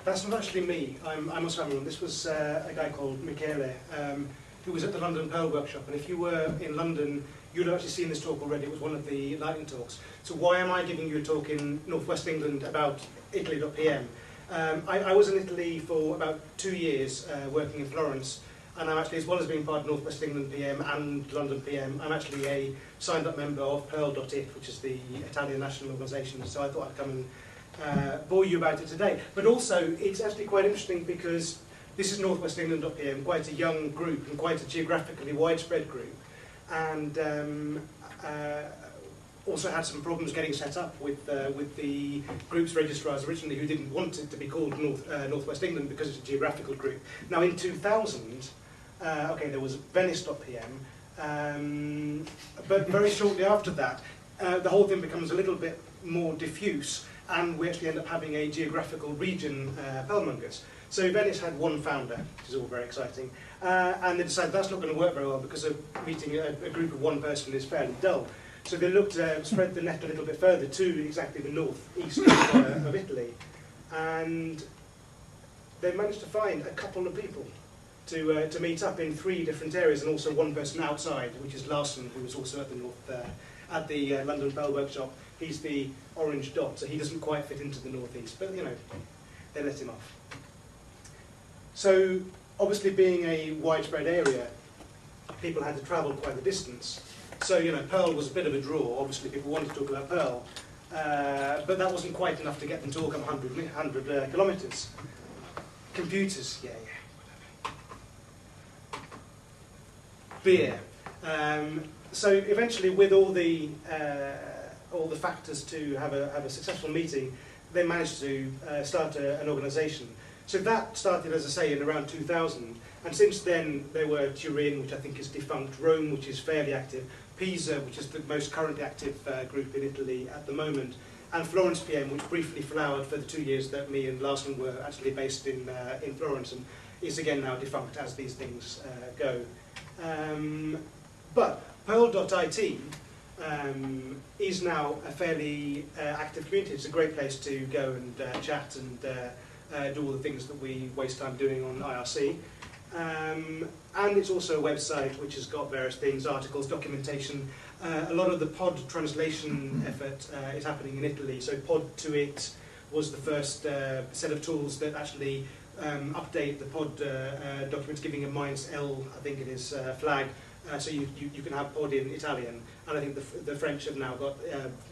That's not actually me. I'm osfameron. This was a guy called Michele, who was at the London Pearl Workshop. And if you were in London, you'd have actually seen this talk already. It was one of the lightning talks. So why am I giving you a talk in northwest England about Italy.pm? I was in Italy for about 2 years working in Florence. And I'm actually, as well as being part of Northwest England PM and London PM, I'm actually a signed-up member of Pearl.it, which is the Italian national organisation. So I thought I'd come and bore you about it today. But also, it's actually quite interesting because this is Northwest England.pm, quite a young group and quite a geographically widespread group. And also had some problems getting set up with the group's registrars originally, who didn't want it to be called Northwest England because it's a geographical group. Now in 2000, okay, there was Venice.pm, but very shortly after that, the whole thing becomes a little bit more diffuse, and we actually end up having a geographical region, Pearlmongers. So Venice had one founder, which is all very exciting, and they decided that's not going to work very well because meeting a group of one person is fairly dull. So they looked to spread the net a little bit further to exactly the northeast of Italy, and they managed to find a couple of people to meet up in 3 different areas, and also one person outside, which is Larson, who was also at the London Pearl Workshop. He's the orange dot, so he doesn't quite fit into the northeast, but you know, they let him off. So obviously, being a widespread area, people had to travel quite a distance. So, you know, Pearl was a bit of a draw. Obviously, people wanted to talk about Pearl, but that wasn't quite enough to get them to walk 100 kilometres. Computers, yeah. Beer. So eventually, with all the factors to have a successful meeting, they managed to start an organisation. So that started, as I say, in around 2000. And since then, there were Turin, which I think is defunct, Rome, which is fairly active, Pisa, which is the most currently active group in Italy at the moment, and Florence PM, which briefly flowered for the 2 years that me and Larson were actually based in Florence, and is again now defunct as these things go. But Pearl.it is now a fairly active community. It's a great place to go and chat and do all the things that we waste time doing on IRC. And it's also a website which has got various things, articles, documentation. A lot of the pod translation effort is happening in Italy. So pod2it was the first set of tools that actually update the pod documents, giving a -L, I think it is, flag. So you can have pod in Italian. And I think the French have now got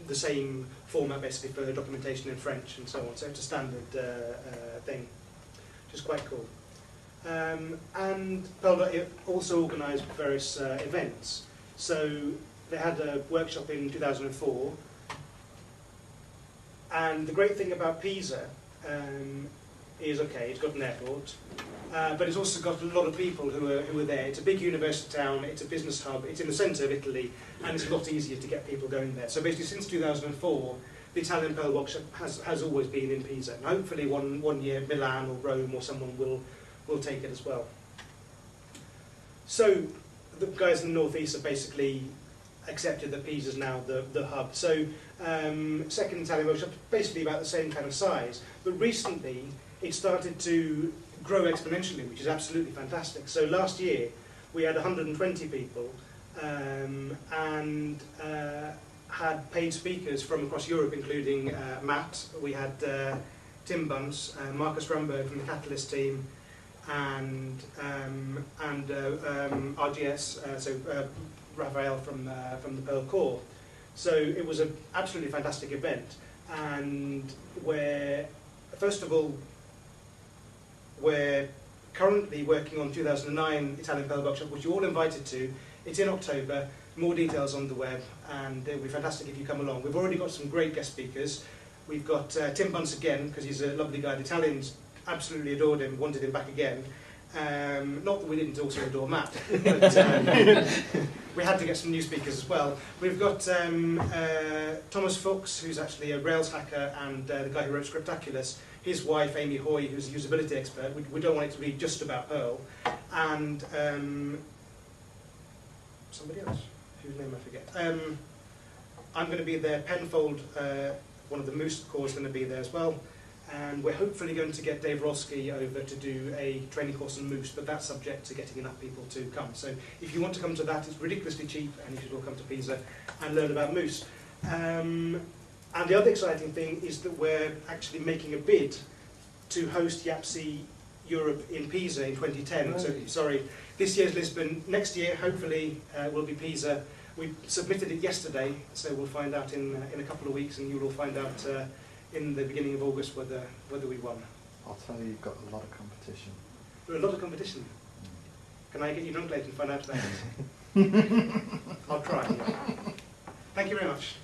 the same format basically for documentation in French and so on. So it's a standard thing, which is quite cool. And Pearl.it also organised various events. So they had a workshop in 2004, and the great thing about Pisa is, okay, it's got an airport, but it's also got a lot of people who are there. It's a big university town, it's a business hub, it's in the centre of Italy, and it's a lot easier to get people going there. So basically since 2004, the Italian Pearl Workshop has always been in Pisa, and hopefully one year Milan or Rome or someone will take it as well. So the guys in the northeast have basically accepted that Pisa is now the hub. So second Italian workshop, basically about the same kind of size, but recently it started to grow exponentially, which is absolutely fantastic. So last year we had 120 people and had paid speakers from across Europe, including Matt. We had Tim Bunce, Marcus Rumberg from the Catalyst team, and RGS, Raphael from the Pearl Core. So it was an absolutely fantastic event, and first of all, we're currently working on 2009 Italian Pearl Workshop, which you're all invited to. It's in October, more details on the web, and it will be fantastic if you come along. We've already got some great guest speakers. We've got Tim Bunce again, because he's a lovely guy. The Italians absolutely adored him, wanted him back again. Not that we didn't also adore Matt, but we had to get some new speakers as well. We've got Thomas Fuchs, who's actually a Rails hacker and the guy who wrote Scriptaculous. His wife, Amy Hoy, who's a usability expert. We don't want it to be just about Perl. And somebody else, whose name I forget. I'm going to be there. Penfold, one of the Moose Core, is going to be there as well. and we're hopefully going to get Dave Roski over to do a training course on moose, but that's subject to getting enough people to come. So if you want to come to that, it's ridiculously cheap, and you should all come to Pisa and learn about moose. And the other exciting thing is that we're actually making a bid to host YAPC Europe in Pisa in 2010. Right. So, sorry, this year's Lisbon. Next year, hopefully, will be Pisa. We submitted it yesterday, so we'll find out in a couple of weeks, and you'll all find out in the beginning of August whether we won. I'll tell you, you've got a lot of competition. There's a lot of competition. Can I get you drunk later and find out about it? I'll try. Yeah. Thank you very much.